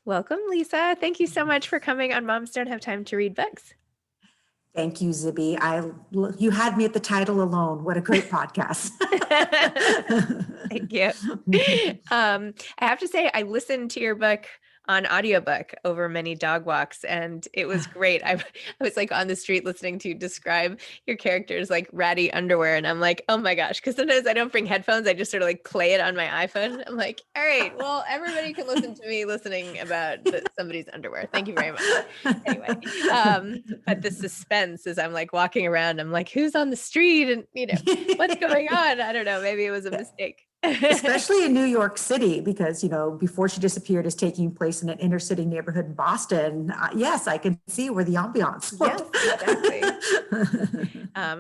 Welcome, Lisa. Thank you so much for coming on Moms Don't Have Time to Read Books. Thank you, Zibby. You had me at the title alone. What a great podcast. Thank you. I have to say, I listened to your book on audiobook over many dog walks, and it was great. I was like on the street listening to you describe your characters like ratty underwear, and I'm like, oh my gosh, because sometimes I don't bring headphones. I just sort of like play it on my iPhone. I'm like, all right, well, everybody can listen to me listening about somebody's underwear. Thank you very much. Anyway, but the suspense as I'm like walking around, I'm like, who's on the street? And what's going on? I don't know. Maybe it was a mistake. Especially in New York City, because, Before She Disappeared is taking place in an inner city neighborhood in Boston. Yes, I can see where the ambiance Yes, exactly.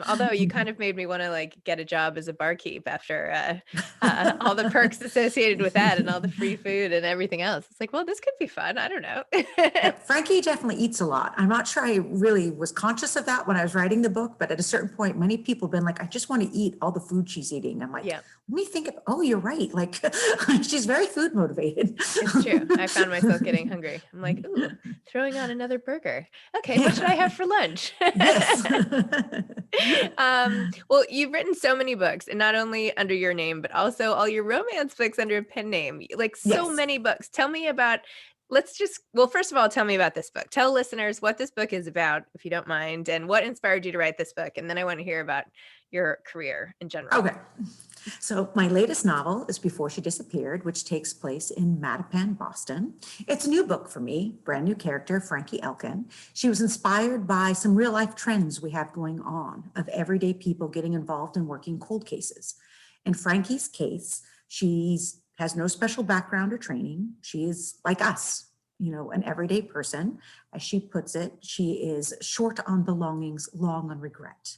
Although you kind of made me want to like get a job as a barkeep after all the perks associated with that and all the free food and everything else. It's like, well, this could be fun. I don't know. Frankie definitely eats a lot. I'm not sure I really was conscious of that when I was writing the book, but at a certain point, many people have been like, I just want to eat all the food she's eating. I'm like, Yeah. let me think of, oh, you're right. Like she's very food motivated. It's true. I found myself getting hungry. I'm like, ooh, throwing on another burger. Okay, what should I have for lunch? Yes. Well, you've written so many books, and not only under your name, but also all your romance books under a pen name. Like so Yes. many books. Tell me about, first of all, tell me about this book. Tell listeners what this book is about, if you don't mind, and what inspired you to write this book. And then I want to hear about your career in general. Okay. So my latest novel is Before She Disappeared, which takes place in Mattapan, Boston. It's a new book for me, brand new character, Frankie Elkin. She was inspired by some real life trends we have going on of everyday people getting involved in working cold cases. In Frankie's case, has no special background or training. She is like us, an everyday person. As she puts it, she is short on belongings, long on regret.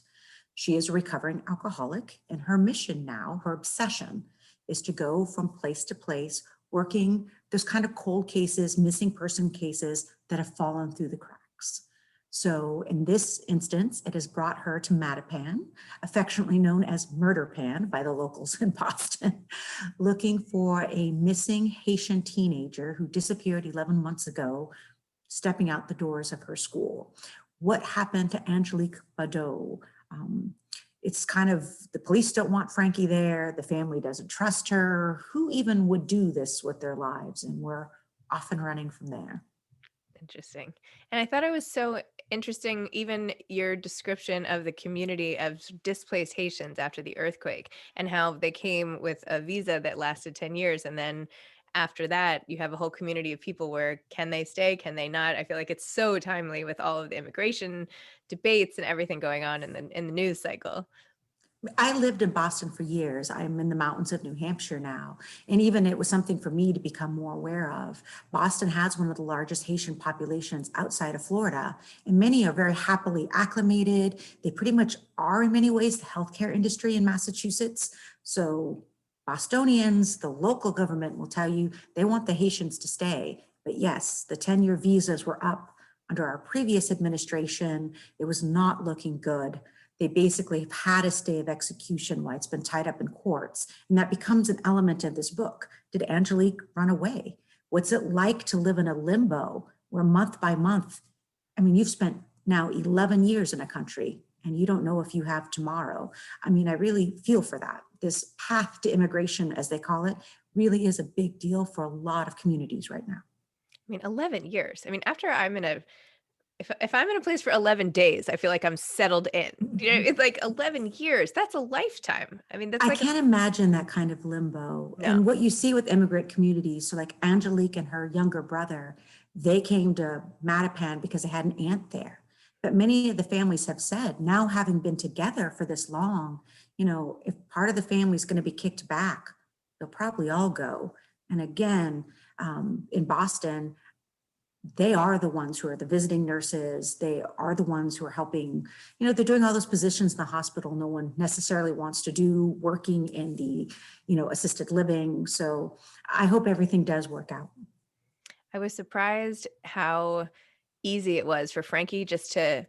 She is a recovering alcoholic, and her mission now, her obsession, is to go from place to place, working those kind of cold cases, missing person cases that have fallen through the cracks. So in this instance, it has brought her to Mattapan, affectionately known as Murder Pan by the locals in Boston, looking for a missing Haitian teenager who disappeared 11 months ago, stepping out the doors of her school. What happened to Angelique Badeau? It's kind of, the police don't want Frankie there. The family doesn't trust her. Who even would do this with their lives? And we're off and running from there. Interesting. And I thought it was so interesting, even your description of the community of displaced Haitians after the earthquake and how they came with a visa that lasted 10 years. And then after that, you have a whole community of people where can they stay? Can they not? I feel like it's so timely with all of the immigration debates and everything going on in the news cycle. I lived in Boston for years. I'm in the mountains of New Hampshire now. And even it was something for me to become more aware of. Boston has one of the largest Haitian populations outside of Florida, and many are very happily acclimated. They pretty much are in many ways the healthcare industry in Massachusetts. So Bostonians, the local government will tell you they want the Haitians to stay. But yes, the 10-year visas were up under our previous administration. It was not looking good. They basically have had a stay of execution while it's been tied up in courts. And that becomes an element of this book. Did Angelique run away? What's it like to live in a limbo where month by month, you've spent now 11 years in a country and you don't know if you have tomorrow. I really feel for that. This path to immigration, as they call it, really is a big deal for a lot of communities right now. 11 years. After if I'm in a place for 11 days, I feel like I'm settled in. It's like 11 years. That's a lifetime. That's I like can't imagine that kind of limbo. No. And what you see with immigrant communities, so like Angelique and her younger brother, they came to Mattapan because they had an aunt there. But many of the families have said, now having been together for this long, if part of the family is going to be kicked back, they'll probably all go. And again, in Boston, they are the ones who are the visiting nurses. They are the ones who are helping, they're doing all those positions in the hospital no one necessarily wants to do, working in the, assisted living. So I hope everything does work out. I was surprised how easy it was for Frankie just to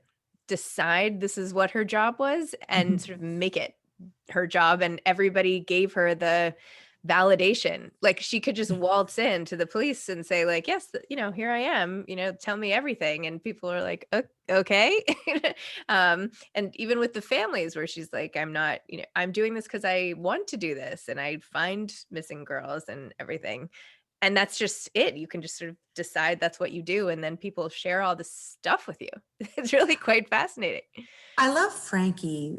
decide this is what her job was and sort of make it her job. And everybody gave her the validation. Like she could just waltz in to the police and say like, yes, here I am, tell me everything. And people are like, okay. And even with the families where she's like, I'm not, I'm doing this because I want to do this and I find missing girls and everything. And that's just it. You can just sort of decide that's what you do. And then people share all this stuff with you. It's really quite fascinating. I love Frankie.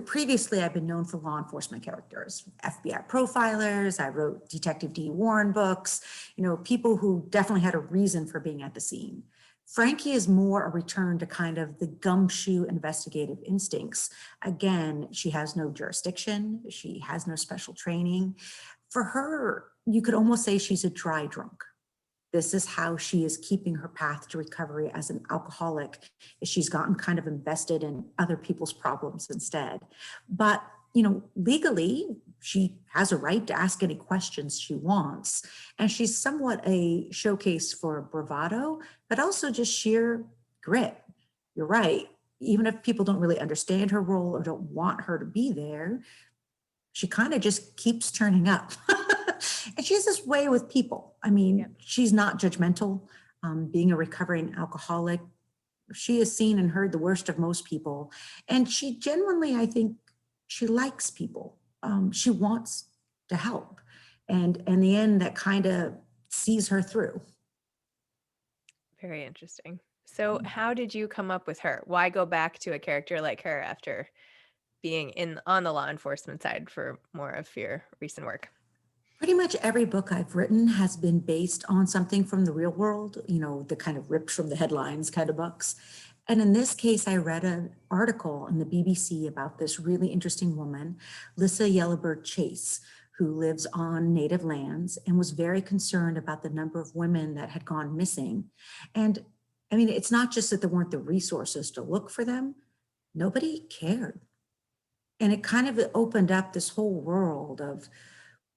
Previously, I've been known for law enforcement characters, FBI profilers. I wrote Detective D. Warren books, people who definitely had a reason for being at the scene. Frankie is more a return to kind of the gumshoe investigative instincts. Again, she has no jurisdiction. She has no special training. For her, you could almost say she's a dry drunk. This is how she is keeping her path to recovery as an alcoholic, is she's gotten kind of invested in other people's problems instead. But, legally, she has a right to ask any questions she wants. And she's somewhat a showcase for bravado, but also just sheer grit. You're right. Even if people don't really understand her role or don't want her to be there, she kind of just keeps turning up. And she has this way with people. I mean, She's not judgmental. Being a recovering alcoholic, she has seen and heard the worst of most people. And she genuinely, I think, she likes people. She wants to help. And in the end, that kind of sees her through. Very interesting. So how did you come up with her? Why go back to a character like her after being on the law enforcement side for more of your recent work? Pretty much every book I've written has been based on something from the real world, the kind of ripped from the headlines kind of books. And in this case, I read an article on the BBC about this really interesting woman, Lissa Yellowbird Chase, who lives on native lands and was very concerned about the number of women that had gone missing. And I mean, it's not just that there weren't the resources to look for them, nobody cared. And it kind of opened up this whole world of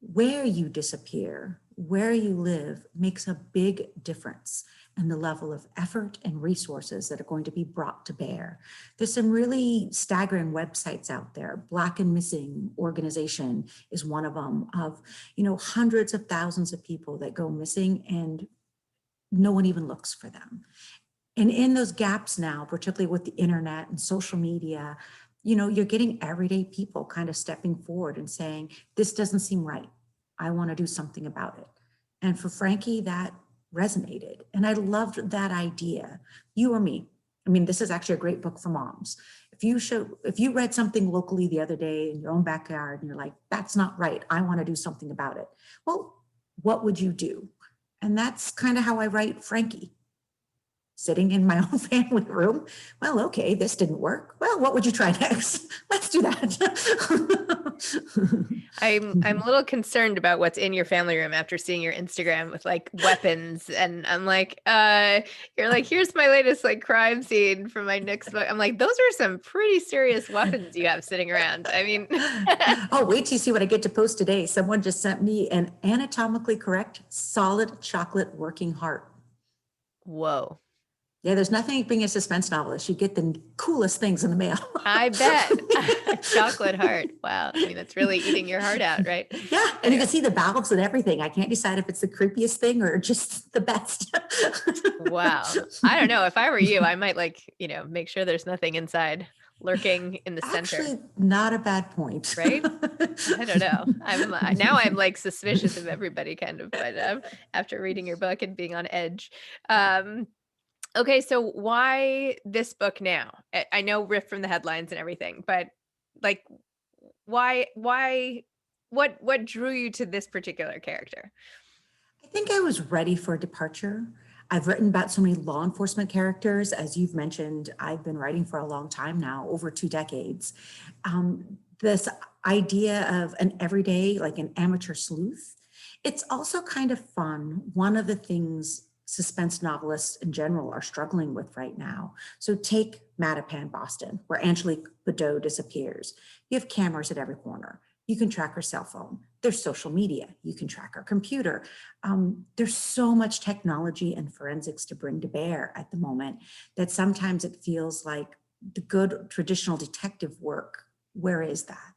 where you disappear, where you live makes a big difference in the level of effort and resources that are going to be brought to bear. There's some really staggering websites out there. Black and Missing organization is one of them, of hundreds of thousands of people that go missing and no one even looks for them. And in those gaps now, particularly with the internet and social media, you're getting everyday people kind of stepping forward and saying, this doesn't seem right. I want to do something about it. And for Frankie, that resonated. And I loved that idea. You or me. I mean, this is actually a great book for moms. If you read something locally the other day in your own backyard and you're like, that's not right, I want to do something about it. Well, what would you do? And that's kind of how I write Frankie. Sitting in my own family room. Well, okay, this didn't work. Well, what would you try next? Let's do that. I'm a little concerned about what's in your family room after seeing your Instagram with like weapons. And I'm like, you're like, here's my latest like crime scene from my next book. I'm like, those are some pretty serious weapons you have sitting around. I mean, oh, wait till you see what I get to post today. Someone just sent me an anatomically correct solid chocolate working heart. Whoa. Yeah, there's nothing like being a suspense novelist. You get the coolest things in the mail. I bet. Chocolate heart. Wow. I mean, that's really eating your heart out, right? Yeah. And you can see the valves and everything. I can't decide if it's the creepiest thing or just the best. Wow. I don't know. If I were you, I might make sure there's nothing inside lurking in the center. Actually, not a bad point. Right? I don't know. I'm like suspicious of everybody kind of, but after reading your book and being on edge. Okay, so why this book now? I know ripped from the headlines and everything, but like, why, what drew you to this particular character? I think I was ready for a departure. I've written about so many law enforcement characters. As you've mentioned, I've been writing for a long time now, over 2 decades. This idea of an everyday, like an amateur sleuth, it's also kind of fun. One of the things suspense novelists in general are struggling with right now. So take Mattapan, Boston, where Angelique Bedeau disappears. You have cameras at every corner. You can track her cell phone. There's social media. You can track her computer. There's so much technology and forensics to bring to bear at the moment that sometimes it feels like the good traditional detective work, where is that?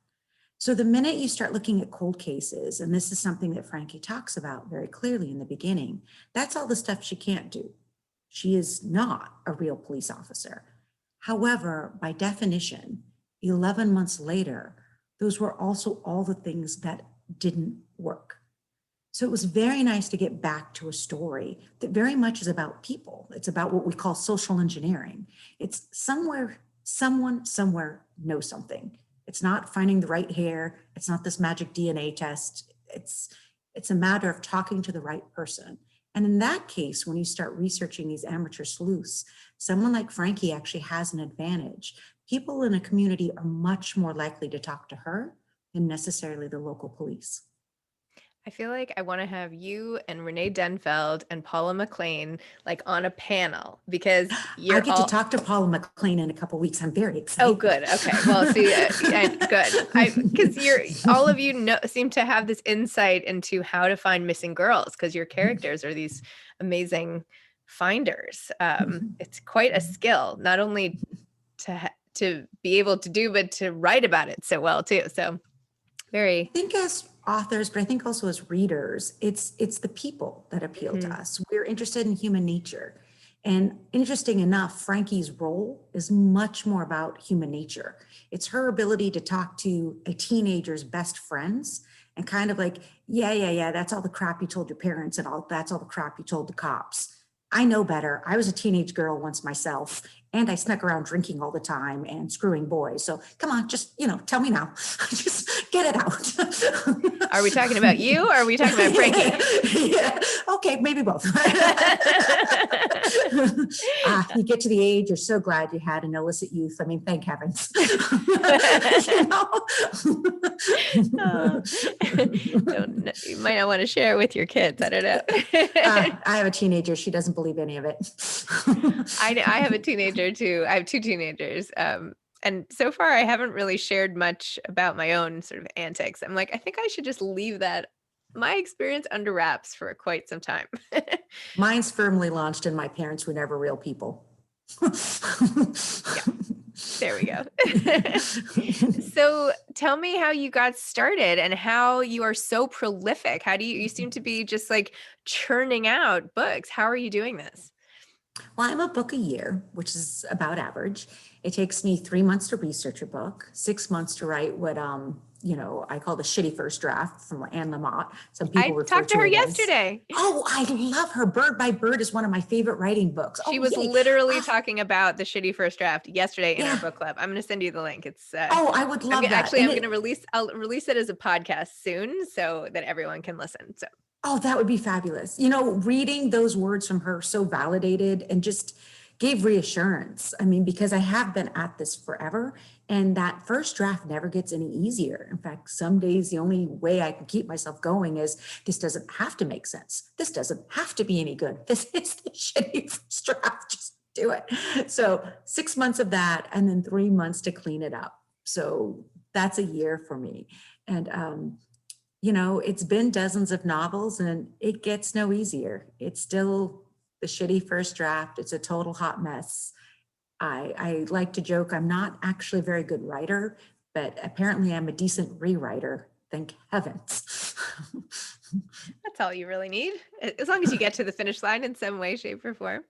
So the minute you start looking at cold cases, and this is something that Frankie talks about very clearly in the beginning, that's all the stuff she can't do. She is not a real police officer. However, by definition, 11 months later, those were also all the things that didn't work. So it was very nice to get back to a story that very much is about people. It's about what we call social engineering. It's someone somewhere knows something. It's not finding the right hair. It's not this magic DNA test. It's a matter of talking to the right person. And in that case, when you start researching these amateur sleuths, someone like Frankie actually has an advantage. People in a community are much more likely to talk to her than necessarily the local police. I feel like I want to have you and Renee Denfeld and Paula McLean like on a panel because I you're get to all. talk to Paula McLean in a couple weeks. I'm very excited. Oh, good. Okay. Well, see, good. Because all of you seem to have this insight into how to find missing girls because your characters are these amazing finders. It's quite a skill, not only to be able to do, but to write about it so well too. So very. I think as authors, but I think also as readers, it's the people that appeal to us. We're interested in human nature. And interesting enough, Frankie's role is much more about human nature. It's her ability to talk to a teenager's best friends and kind of like, yeah, that's all the crap you told your parents and that's all the crap you told the cops. I know better. I was a teenage girl once myself, and I snuck around drinking all the time and screwing boys. So come on, just, tell me now. Just get it out. Are we talking about you or are we talking about Frankie? Yeah. Okay, maybe both. You get to the age, you're so glad you had an illicit youth. I mean, thank heavens. You might not want to share it with your kids. I don't know. I have a teenager. She doesn't believe any of it. I have a teenager too. I have two teenagers. And so far I haven't really shared much about my own sort of antics. I'm like, I think I should just leave my experience under wraps for quite some time. Mine's firmly launched, and my parents were never real people. Yeah. There we go. So tell me how you got started and how you are so prolific. How do you seem to be just like churning out books? How are you doing this? Well, I'm a book a year, which is about average. It takes me 3 months to research a book, 6 months to write what I call the shitty first draft from Anne Lamott. Some people I talked to her yesterday. Oh, I love her. Bird by Bird is one of my favorite writing books. She was literally talking about the shitty first draft yesterday in our book club. I'm going to send you the link. It's I would love that. Actually, I'll release it as a podcast soon so that everyone can listen. So. Oh, that would be fabulous. Reading those words from her so validated and just gave reassurance. I mean, because I have been at this forever, and that first draft never gets any easier. In fact, some days the only way I can keep myself going is this doesn't have to make sense. This doesn't have to be any good. This is the shitty first draft. Just do it. So 6 months of that, and then 3 months to clean it up. So that's a year for me. And, it's been dozens of novels, and it gets no easier. It's still the shitty first draft. It's a total hot mess. I like to joke, I'm not actually a very good writer, but apparently I'm a decent rewriter. Thank heavens. That's all you really need. As long as you get to the finish line in some way, shape, or form.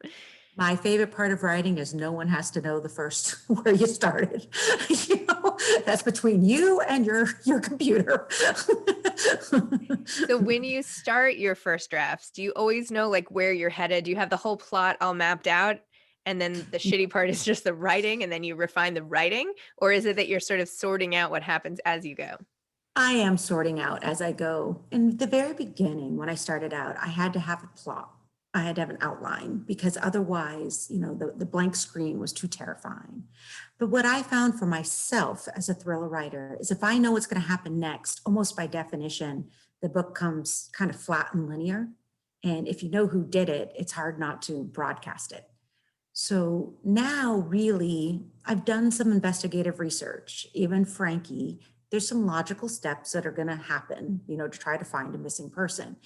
My favorite part of writing is no one has to know the first where you started. That's between you and your computer. So when you start your first drafts, do you always know like where you're headed? Do you have the whole plot all mapped out? And then the shitty part is just the writing, and then you refine the writing? Or is it that you're sort of sorting out what happens as you go? I am sorting out as I go. In the very beginning, when I started out, I had to have a plot. I had to have an outline, because otherwise, the blank screen was too terrifying. But what I found for myself as a thriller writer is if I know what's going to happen next, almost by definition, the book comes kind of flat and linear. And if you know who did it, it's hard not to broadcast it. So now really, I've done some investigative research. Even Frankie, there's some logical steps that are going to happen, to try to find a missing person.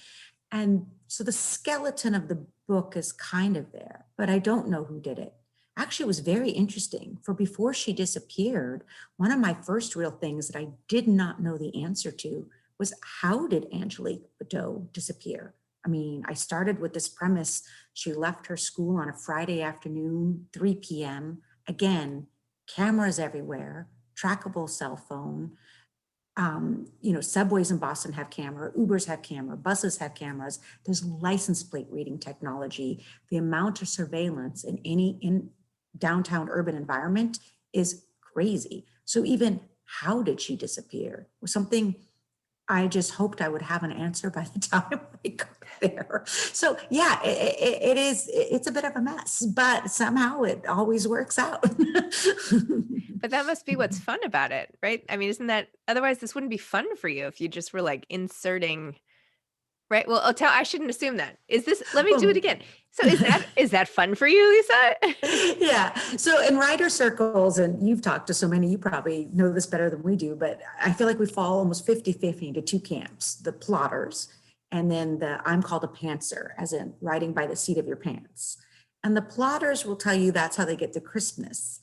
And so the skeleton of the book is kind of there, but I don't know who did it. actually was very interesting. For before she disappeared, one of my first real things that I did not know the answer to was, how did Angelique Bateau disappear? I mean, I started with this premise. She left her school on a Friday afternoon, 3 p.m. Again, cameras everywhere, trackable cell phone. Subways in Boston have camera, Ubers have camera, buses have cameras. There's license plate reading technology. The amount of surveillance in downtown urban environment is crazy. So even how did she disappear was something I just hoped I would have an answer by the time I got there. So yeah, it's a bit of a mess, but somehow it always works out. But that must be what's fun about it, right? I mean, isn't that, otherwise this wouldn't be fun for you if you just were like inserting, right? Well, I shouldn't assume that. Let me do it again. So is that fun for you, Lisa? Yeah. So in writer circles, and you've talked to so many, you probably know this better than we do, but I feel like we fall almost 50-50 into two camps, the plotters, and then I'm called a pantser, as in writing by the seat of your pants. And the plotters will tell you that's how they get to Christmas.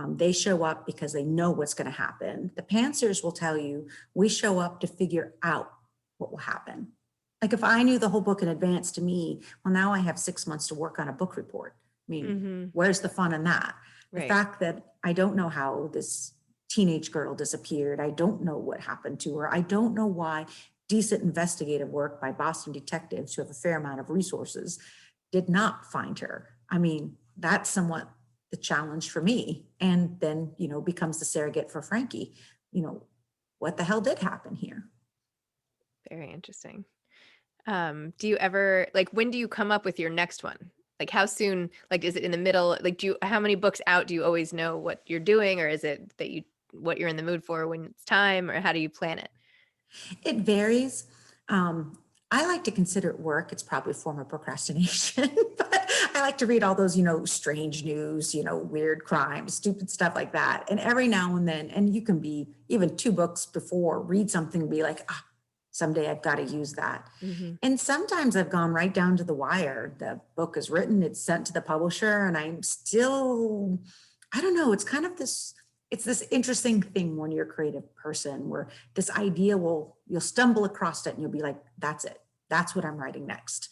They show up because they know what's going to happen. The pantsers will tell you, we show up to figure out what will happen. Like if I knew the whole book in advance, to me, well, now I have 6 months to work on a book report. I mean, where's the fun in that? Right. The fact that I don't know how this teenage girl disappeared. I don't know what happened to her. I don't know why decent investigative work by Boston detectives who have a fair amount of resources did not find her. I mean, that's somewhat the challenge for me. And then, becomes the surrogate for Frankie. What the hell did happen here? Very interesting. Do you ever, like, when do you come up with your next one? Like how soon, like, is it in the middle? Like, how many books out do you always know what you're doing? Or is it that what you're in the mood for when it's time, or how do you plan it? It varies. I like to consider it work. It's probably a form of procrastination, but I like to read all those, strange news, weird crimes, stupid stuff like that. And every now and then, and you can be even 2 books before, read something and be like, someday I've got to use that. Mm-hmm. And sometimes I've gone right down to the wire. The book is written, it's sent to the publisher, and I'm still, I don't know, it's kind of this interesting thing when you're a creative person, where this idea you'll stumble across it and you'll be like, that's it. That's what I'm writing next.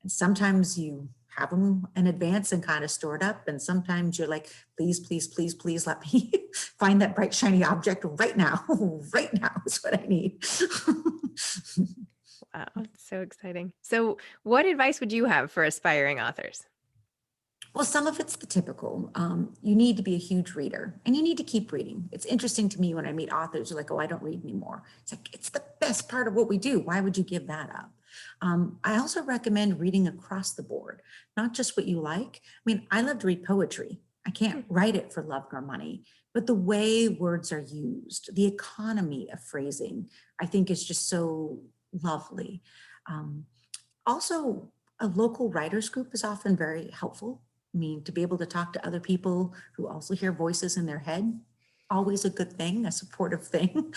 And sometimes you have them in advance and kind of store it up. And sometimes you're like, please, please, please, please let me find that bright, shiny object right now. Right now is what I need. Wow, it's so exciting. So what advice would you have for aspiring authors? Well, some of it's the typical. You need to be a huge reader and you need to keep reading. It's interesting to me when I meet authors who are like, oh, I don't read anymore. It's like, it's the best part of what we do. Why would you give that up? I also recommend reading across the board, not just what you like. I mean, I love to read poetry. I can't write it for love nor money, but the way words are used, the economy of phrasing, I think is just so lovely. Also, a local writers group is often very helpful. I mean, to be able to talk to other people who also hear voices in their head, always a good thing, a supportive thing.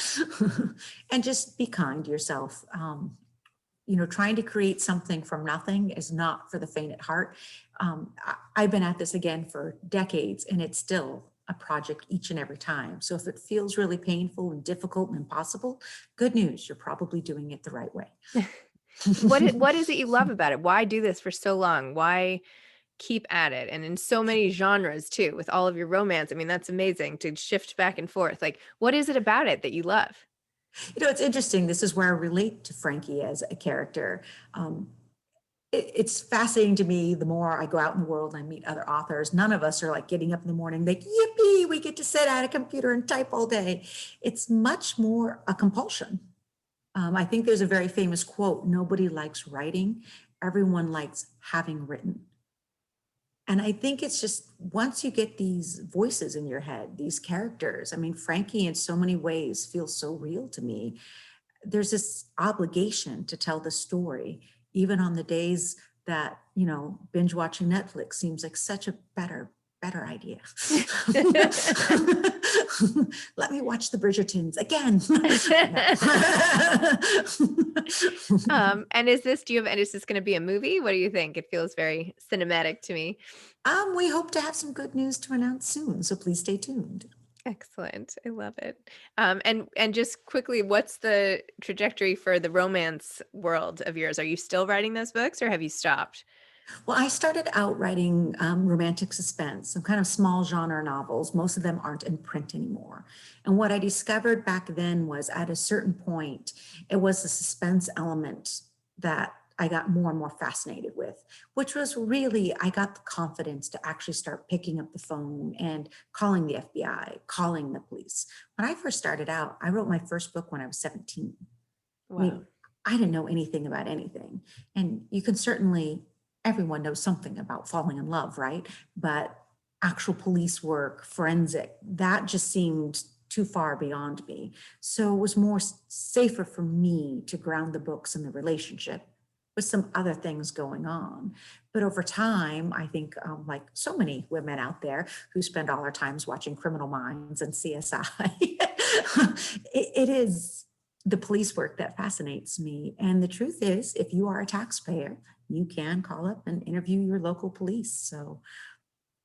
And just be kind to yourself. Trying to create something from nothing is not for the faint at heart. I've been at this again for decades, and it's still a project each and every time. So if it feels really painful and difficult and impossible, good news, you're probably doing it the right way. What is it you love about it? Why do this for so long? Why keep at it? And in so many genres too, with all of your romance. I mean, that's amazing to shift back and forth. Like, what is it about it that you love? It's interesting. This is where I relate to Frankie as a character. It's fascinating to me. The more I go out in the world and I meet other authors, none of us are like getting up in the morning, like, yippee, we get to sit at a computer and type all day. It's much more a compulsion. I think there's a very famous quote, nobody likes writing, everyone likes having written. And I think it's just, once you get these voices in your head, these characters, I mean, Frankie in so many ways feels so real to me. There's this obligation to tell the story, even on the days that, binge watching Netflix seems like such a better idea. Let me watch the Bridgertons again. And is this going to be a movie? What do you think? It feels very cinematic to me. We hope to have some good news to announce soon, so please stay tuned. Excellent. I love it. And just quickly, what's the trajectory for the romance world of yours? Are you still writing those books or have you stopped? Well, I started out writing romantic suspense, some kind of small genre novels. Most of them aren't in print anymore. And what I discovered back then was at a certain point, it was the suspense element that I got more and more fascinated with, which was really, I got the confidence to actually start picking up the phone and calling the FBI, calling the police. When I first started out, I wrote my first book when I was 17. Wow. I mean, I didn't know anything about anything. And you can certainly, everyone knows something about falling in love, right? But actual police work, forensic, that just seemed too far beyond me. So it was more safer for me to ground the books in the relationship with some other things going on. But over time, I think like so many women out there who spend all our times watching Criminal Minds and CSI, it is the police work that fascinates me. And the truth is, if you are a taxpayer, you can call up and interview your local police. So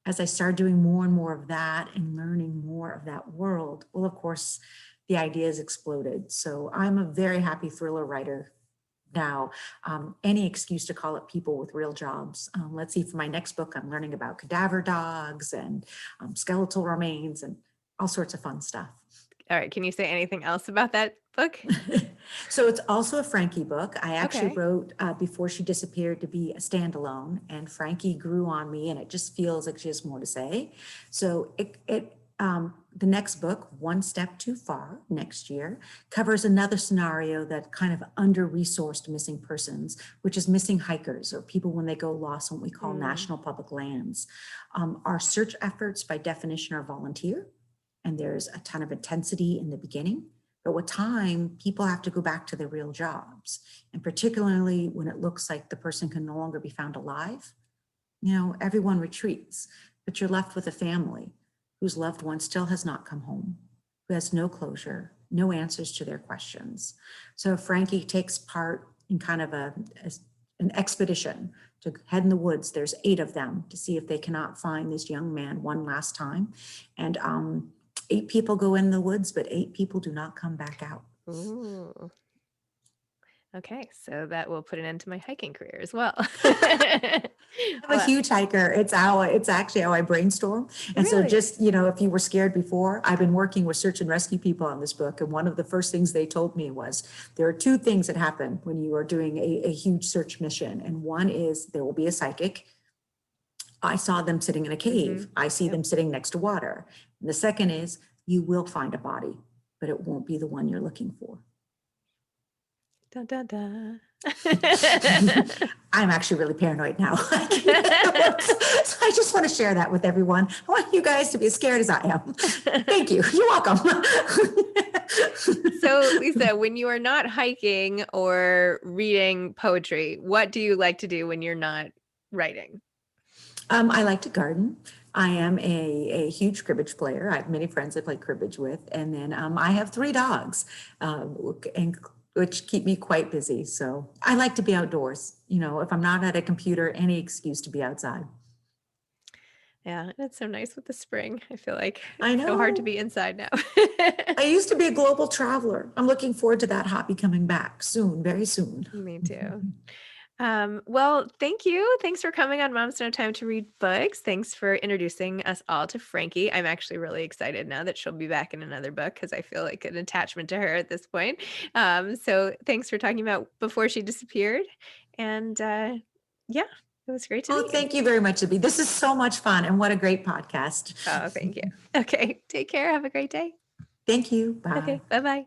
as I started doing more and more of that and learning more of that world, well, of course, the ideas exploded. So I'm a very happy thriller writer now. Any excuse to call up people with real jobs. Let's see, for my next book, I'm learning about cadaver dogs and skeletal remains and all sorts of fun stuff. All right. Can you say anything else about that book? So it's also a Frankie book. I actually Okay. wrote Before She Disappeared to be a standalone, and Frankie grew on me, and it just feels like she has more to say. So the next book, One Step Too Far, next year, covers another scenario that kind of under-resourced missing persons, which is missing hikers or people when they go lost on what we call national public lands. Our search efforts by definition are volunteer, and there's a ton of intensity in the beginning. But with time, people have to go back to their real jobs. And particularly when it looks like the person can no longer be found alive, everyone retreats, but you're left with a family whose loved one still has not come home, who has no closure, no answers to their questions. So Frankie takes part in kind of an expedition to head in the woods. There's 8 of them to see if they cannot find this young man one last time. And 8 people go in the woods, but 8 people do not come back out. Ooh. Okay, so that will put an end to my hiking career as well. I'm a huge hiker. It's actually how I brainstorm. And so Really? just, if you were scared before, I've been working with search and rescue people on this book. And one of the first things they told me was there are 2 things that happen when you are doing a huge search mission. And one is there will be a psychic. I saw them sitting in a cave. I see them sitting next to water. And the second is you will find a body, but it won't be the one you're looking for. Da, da, da. I'm actually really paranoid now. So I just want to share that with everyone. I want you guys to be as scared as I am. Thank you. You're welcome. So, Lisa, when you are not hiking or reading poetry, what do you like to do when you're not writing? I like to garden. I am a huge cribbage player. I have many friends I play cribbage with. And then I have 3 dogs, which keep me quite busy. So I like to be outdoors. If I'm not at a computer, any excuse to be outside. Yeah, it's so nice with the spring. I feel like I it's know. so hard to be inside now. I used to be a global traveler. I'm looking forward to that hobby coming back soon, very soon. Me too. Well, thank you. Thanks for coming on Moms Don't Have Time to Read Books. Thanks for introducing us all to Frankie. I'm actually really excited now that she'll be back in another book because I feel like an attachment to her at this point. So thanks for talking about Before She Disappeared. And yeah, it was great to meet you. Thank you very much, Zibby. This is so much fun, and what a great podcast. Oh, thank you. Okay, take care. Have a great day. Thank you. Bye. Okay, bye-bye.